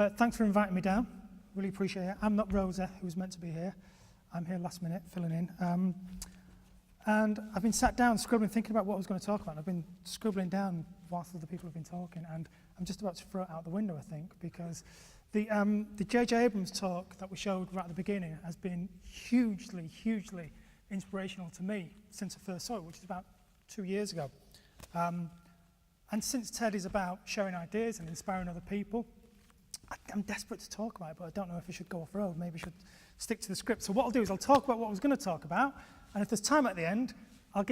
Thanks for inviting me down. Really appreciate it. I'm not Rosa, who was meant to be here. I'm here last minute, filling in. And I've been sat down scribbling, thinking about what I was going to talk about. I've been scribbling down whilst other people have been talking, and I'm just about to throw it out the window, I think, because the J.J. Abrams talk that we showed right at the beginning has been hugely, hugely inspirational to me since I first saw it, which is about 2 years ago. And since TED is about sharing ideas and inspiring other people, I'm desperate to talk about it, but I don't know if I should go off road. Maybe I should stick to the script. So what I'll do is I'll talk about what I was going to talk about, and if there's time at the end, I'll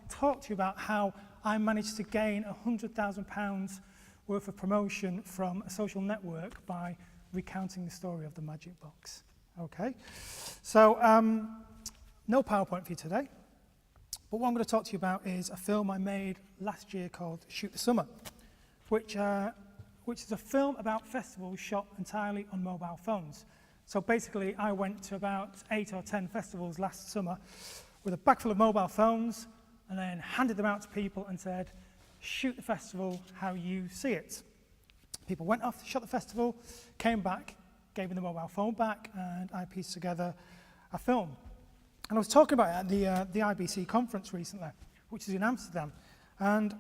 talk to you about how I managed to gain £100,000 worth of promotion from a social network by recounting the story of the magic box. Okay? So, no PowerPoint for you today, but what I'm going to talk to you about is a film I made last year called Shoot the Summer, which is a film about festivals shot entirely on mobile phones. So basically, I went to about 8 or 10 festivals last summer with a bag full of mobile phones and then handed them out to people and said, shoot the festival how you see it. People went off, shot the festival, came back, gave me the mobile phone back, and I pieced together a film. And I was talking about it at the IBC conference recently, which is in Amsterdam. And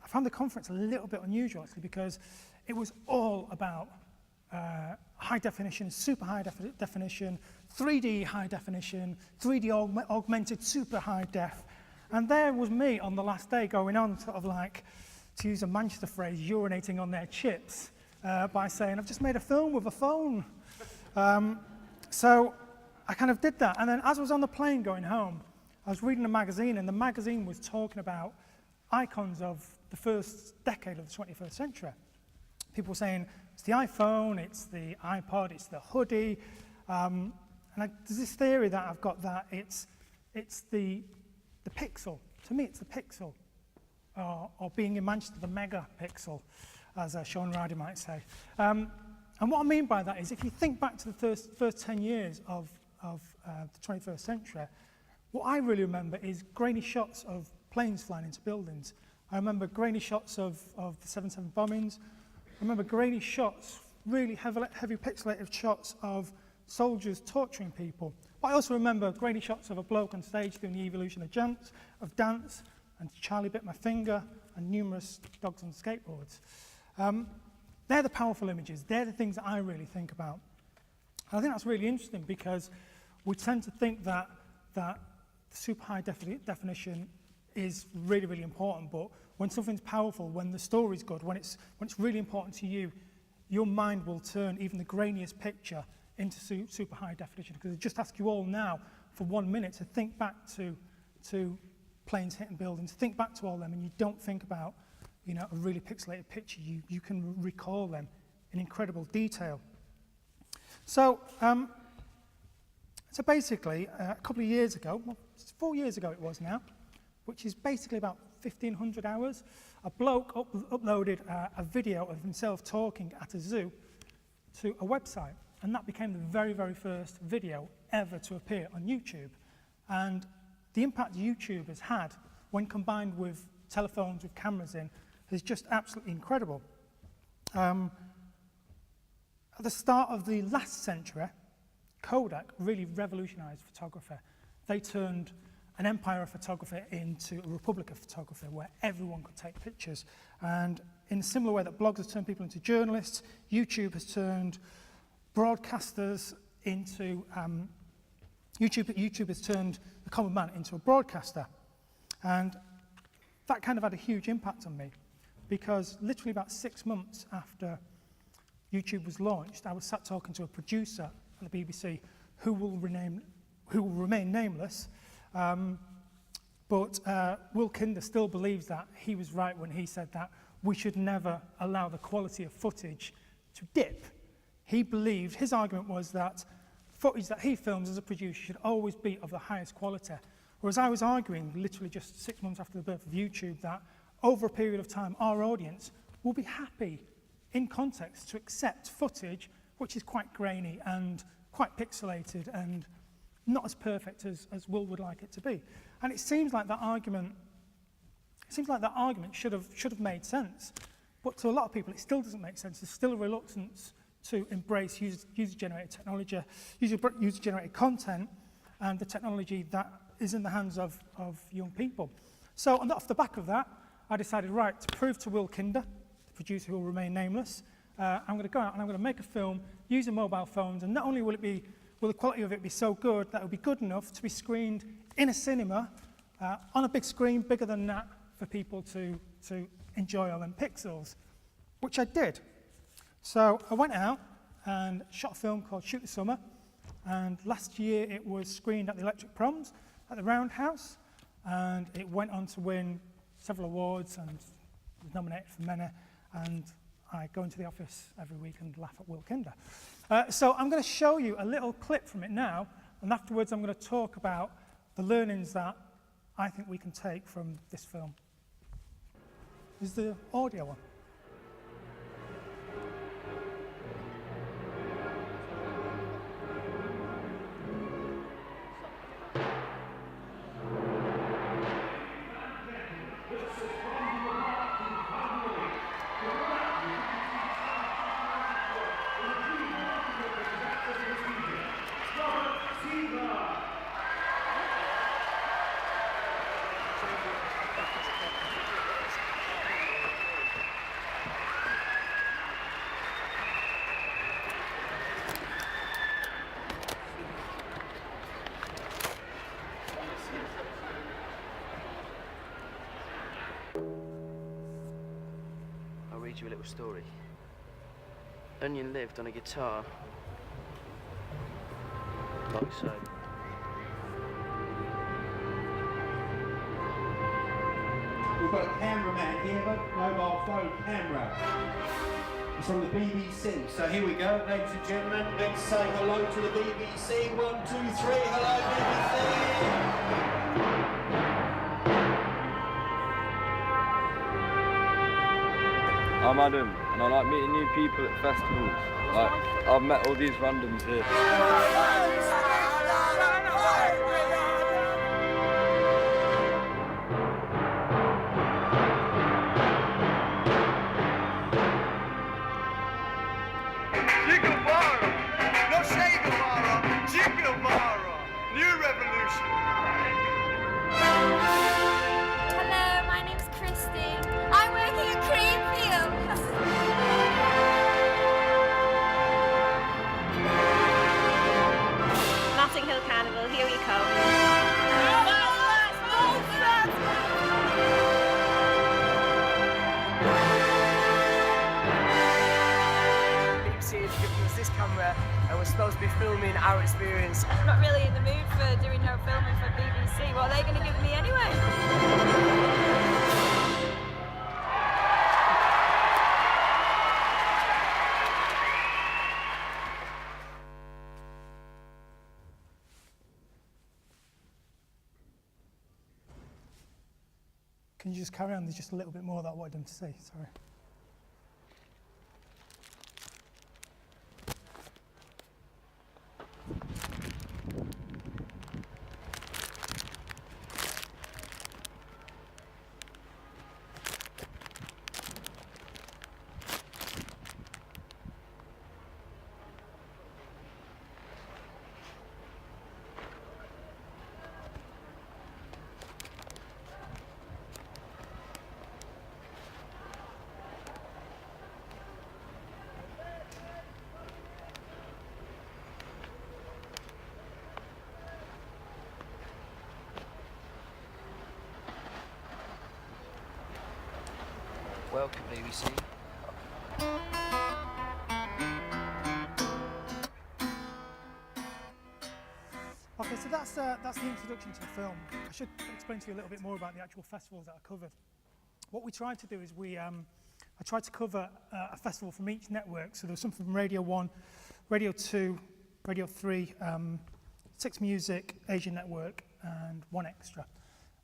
I found the conference a little bit unusual, actually, because it was all about high definition, super high definition, 3D high definition, 3D augmented super high def. And there was me on the last day going on sort of like, to use a Manchester phrase, urinating on their chips by saying, I've just made a film with a phone. So I kind of did that. And then as I was on the plane going home, I was reading a magazine, and the magazine was talking about icons of the first decade of the 21st century. People were saying, it's the iPhone, it's the iPod, it's the hoodie. There's this theory that I've got that it's the pixel. To me, it's the pixel. Or being in Manchester, the megapixel, as Sean Ridey might say. And what I mean by that is, if you think back to the first 10 years of the 21st century, what I really remember is grainy shots of planes flying into buildings. I remember grainy shots of the 7/7 bombings. I remember grainy shots, really heavy pixelated shots of soldiers torturing people. But I also remember grainy shots of a bloke on stage doing the evolution of dance, and Charlie bit my finger, and numerous dogs on skateboards. They're the powerful images. They're the things that I really think about. And I think that's really interesting, because we tend to think that super high definition is really, really important, but when something's powerful, when the story's good, when it's really important to you, your mind will turn even the grainiest picture into super high definition. Because I just ask you all now for 1 minute to think back to planes hitting buildings, think back to all them, and you don't think about, a really pixelated picture. You can recall them in incredible detail. So basically, a couple of years ago, well, 4 years ago it was now, which is basically about 1,500 hours, a bloke uploaded a video of himself talking at a zoo to a website. And that became the very, very first video ever to appear on YouTube. And the impact YouTube has had, when combined with telephones with cameras in, is just absolutely incredible. At the start of the last century, Kodak really revolutionized photography. They turned an empire of photography into a republic of photography where everyone could take pictures. And in a similar way that blogs have turned people into journalists, YouTube has turned broadcasters into, YouTube has turned the common man into a broadcaster. And that kind of had a huge impact on me, because literally about 6 months after YouTube was launched, I was sat talking to a producer at the BBC who will remain nameless. But Will Kinder still believes that he was right when he said that we should never allow the quality of footage to dip. He believed, his argument was that footage that he films as a producer should always be of the highest quality. Whereas I was arguing, literally just 6 months after the birth of YouTube, that over a period of time, our audience will be happy, in context, to accept footage which is quite grainy and quite pixelated and not as perfect as Will would like it to be. And it seems like that argument should have made sense. But to a lot of people, it still doesn't make sense. There's still a reluctance to embrace user-generated technology, user-generated content, and the technology that is in the hands of young people. So off the back of that, I decided, right, to prove to Will Kinder, the producer who will remain nameless, I'm going to go out and I'm going to make a film using mobile phones, and not only will the quality of it be so good that it will be good enough to be screened in a cinema on a big screen, bigger than that, for people to enjoy all them pixels, which I did. So I went out and shot a film called Shoot the Summer, and last year it was screened at the Electric Proms at the Roundhouse, and it went on to win several awards and was nominated for many, and I go into the office every week and laugh at Will Kinder. So I'm going to show you a little clip from it now, and afterwards I'm going to talk about the learnings that I think we can take from this film. Is the audio on? I'll read you a little story. Onion lived on a guitar, like so. We've got a cameraman here, a mobile phone camera. It's from the BBC. So here we go, ladies and gentlemen. Let's say hello to the BBC. 1, 2, 3, hello BBC. I'm Adam, and I like meeting new people at festivals. Like, I've met all these randoms here. New revolution. Hello, my name's Christy. I'm working at Creamfield. Notting Hill Carnival, here we come. BBC has given us this camera and we're supposed to be filming our experience. I'm not really in the mood for doing no filming for BBC. What are they going to give me anyway? Can you just carry on? There's just a little bit more that I wanted them to say, sorry. Welcome, BBC. Okay, so that's the introduction to the film. I should explain to you a little bit more about the actual festivals that are covered. What we tried to do is I tried to cover a festival from each network. So there was something from Radio 1, Radio 2, Radio 3, 6 Music, Asian Network, and 1 Extra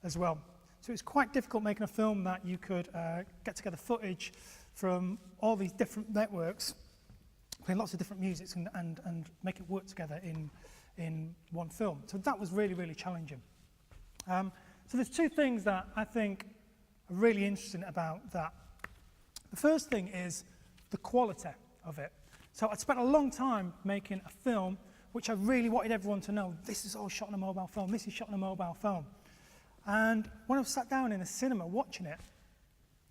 as well. So it's quite difficult making a film that you could get together footage from all these different networks, playing lots of different musics and make it work together in one film. So that was really, really challenging. So there's two things that I think are really interesting about that. The first thing is the quality of it. So I'd spent a long time making a film which I really wanted everyone to know, this is all shot on a mobile phone, this is shot on a mobile phone. And when I was sat down in a cinema watching it,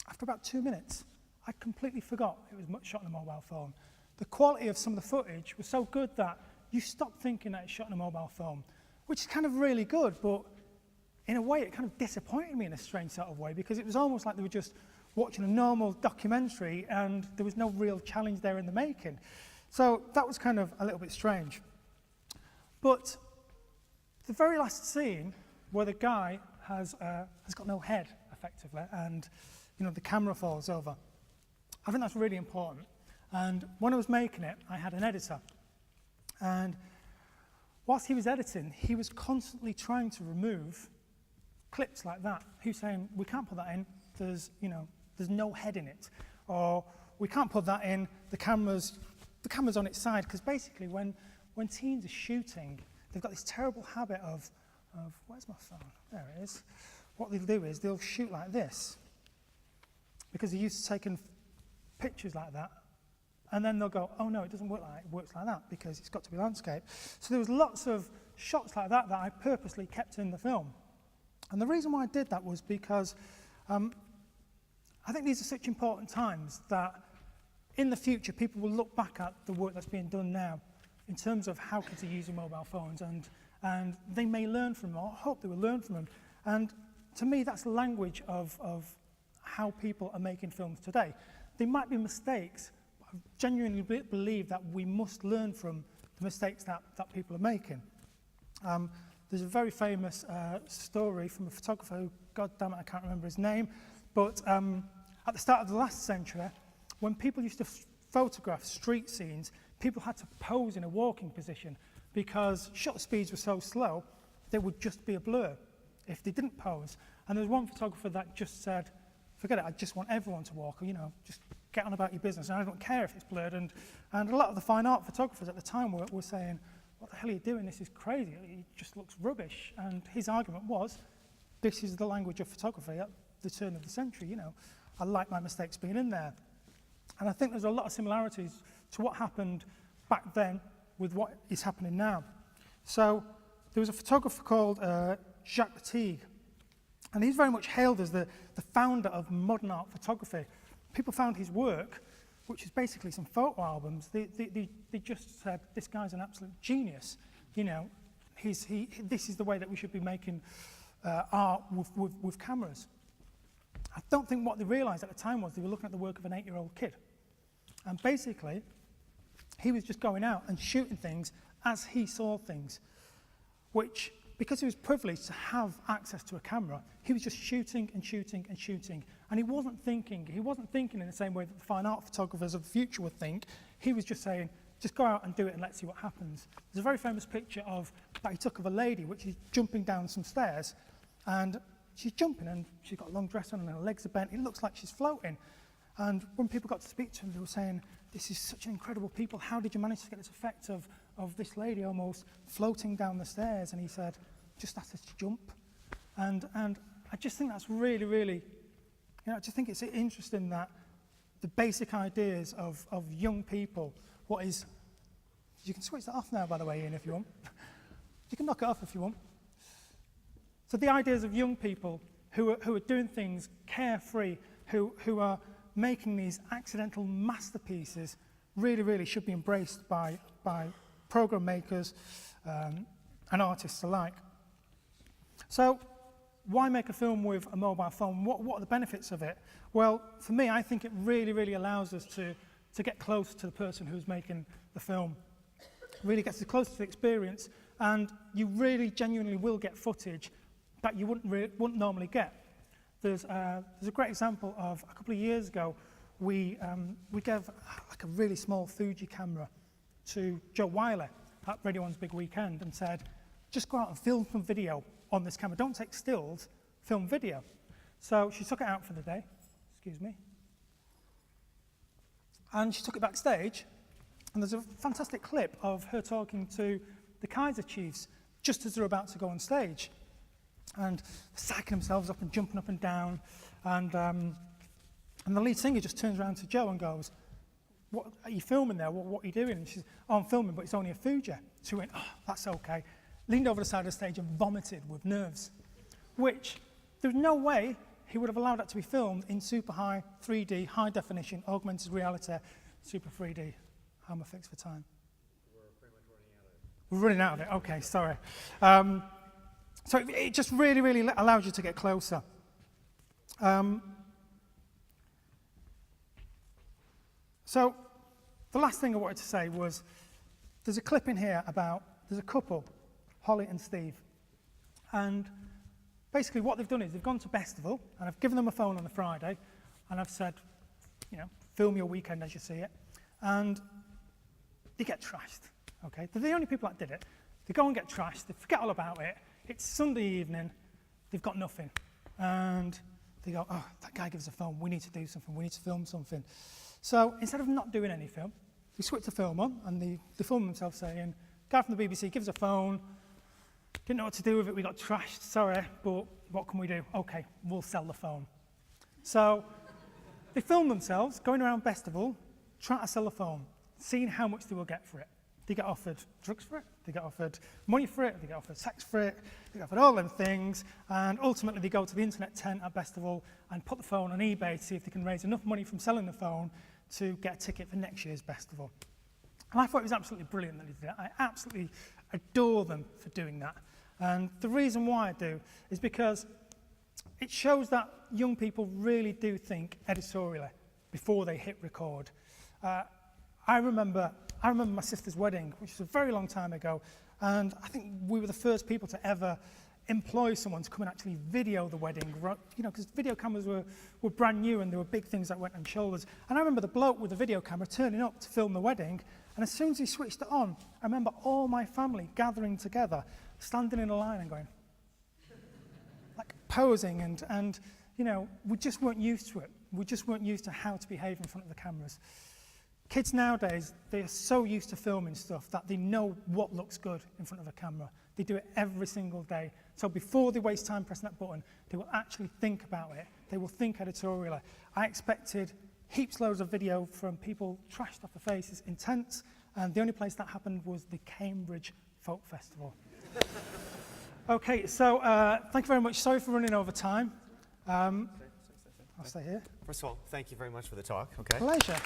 after about 2 minutes, I completely forgot it was shot on a mobile phone. The quality of some of the footage was so good that you stop thinking that it's shot on a mobile phone, which is kind of really good, but in a way it kind of disappointed me in a strange sort of way, because it was almost like they were just watching a normal documentary and there was no real challenge there in the making. So that was kind of a little bit strange. But the very last scene where the guy has got no head, effectively, and the camera falls over, I think that's really important. And when I was making it, I had an editor. And whilst he was editing, he was constantly trying to remove clips like that. He was saying, we can't put that in, there's no head in it. Or we can't put that in, the camera's on its side. Because basically when teens are shooting, they've got this terrible habit of, where's my phone? There it is. What they'll do is they'll shoot like this, because they're used to taking pictures like that. And then they'll go, oh no, it doesn't work like that, it works like that, because it's got to be landscape. So there was lots of shots like that I purposely kept in the film. And the reason why I did that was because I think these are such important times that in the future people will look back at the work that's being done now in terms of how kids are using mobile phones, and they may learn from them, or I hope they will learn from them. And to me, that's the language of how people are making films today. There might be mistakes, but I genuinely believe that we must learn from the mistakes that people are making. There's a very famous story from a photographer who, God damn it, I can't remember his name, but at the start of the last century, when people used to photograph street scenes, people had to pose in a walking position because shutter speeds were so slow, they would just be a blur if they didn't pose. And there was one photographer that just said, forget it, I just want everyone to walk, just get on about your business, and I don't care if it's blurred. And a lot of the fine art photographers at the time were saying, what the hell are you doing? This is crazy. It just looks rubbish. And his argument was, this is the language of photography at the turn of the century. I like my mistakes being in there. And I think there's a lot of similarities to what happened back then with what is happening now. So there was a photographer called Jacques Teague, and he's very much hailed as the founder of modern art photography. People found his work, which is basically some photo albums, they just said, this guy's an absolute genius. This is the way that we should be making art with cameras. I don't think what they realised at the time was they were looking at the work of an 8-year-old kid. And basically, he was just going out and shooting things as he saw things, which, because he was privileged to have access to a camera, he was just shooting and shooting and shooting. And he wasn't thinking in the same way that the fine art photographers of the future would think. He was just saying, just go out and do it and let's see what happens. There's a very famous picture that he took of a lady, which is jumping down some stairs, and she's jumping and she's got a long dress on and her legs are bent. It looks like she's floating. And when people got to speak to him, they were saying, this is such an incredible people. How did you manage to get this effect of this lady almost floating down the stairs? And he said, just ask her to jump. And I just think that's really, really, I just think it's interesting that the basic ideas of young people, you can switch that off now, by the way, Ian, if you want. You can knock it off if you want. So the ideas of young people who are doing things carefree, who are making these accidental masterpieces, really, really should be embraced by program makers and artists alike. So why make a film with a mobile phone? What are the benefits of it? Well, for me, I think it really, really allows us to get close to the person who's making the film. It really gets us close to the experience, and you really genuinely will get footage that you wouldn't normally get. There's a great example of a couple of years ago, we gave like a really small Fuji camera to Jo Wiley at Radio 1's Big Weekend and said, just go out and film some video on this camera. Don't take stills, film video. So she took it out for the day, excuse me, and she took it backstage, and there's a fantastic clip of her talking to the Kaiser Chiefs just as they're about to go on stage. And psyching themselves up and jumping up and down, and the lead singer just turns around to Joe and goes, what are you filming there? What are you doing? And she said, oh, I'm filming, but it's only a food, yeah. So she went, oh, that's okay. Leaned over the side of the stage and vomited with nerves, which there's no way he would have allowed that to be filmed in super high 3D, high definition, augmented reality, super 3D. How am I fixed for time? We're pretty much running out of it. We're running out of it, okay, sorry. So it just really, really allows you to get closer. So the last thing I wanted to say was, there's a clip in here about, there's a couple, Holly and Steve, and basically what they've done is they've gone to Festival, and I've given them a phone on a Friday, and I've said, you know, film your weekend as you see it, and they get trashed, okay? They're the only people that did it. They go and get trashed, they forget all about it, it's Sunday evening, they've got nothing, and they go, oh, that guy gives a phone, we need to do something, we need to film something. So instead of not doing any film, they switch the film on, and they film themselves saying, guy from the BBC gives a phone, didn't know what to do with it, we got trashed, sorry, but what can we do? Okay, we'll sell the phone. So they film themselves going around Festival, trying to sell the phone, seeing how much they will get for it. They get offered drugs for it, they get offered money for it, they get offered sex for it, they get offered all them things, and ultimately they go to the internet tent at Festival and put the phone on eBay to see if they can raise enough money from selling the phone to get a ticket for next year's Festival. And I thought it was absolutely brilliant that they did that. I absolutely adore them for doing that. And the reason why I do is because it shows that young people really do think editorially before they hit record. I remember my sister's wedding, which was a very long time ago, and I think we were the first people to ever employ someone to come and actually video the wedding, you know, because video cameras were brand new and there were big things that went on shoulders. And I remember the bloke with the video camera turning up to film the wedding, and as soon as he switched it on, I remember all my family gathering together, standing in a line and going, like posing, and you know, we just weren't used to it. We just weren't used to how to behave in front of the cameras. Kids nowadays, they are so used to filming stuff that they know what looks good in front of a camera. They do it every single day. So before they waste time pressing that button, they will actually think about it. They will think editorially. I expected heaps loads of video from people trashed off the faces in tents, and the only place that happened was the Cambridge Folk Festival. Okay, so thank you very much. Sorry for running over time. I'll stay here. First of all, thank you very much for the talk. Okay. Pleasure.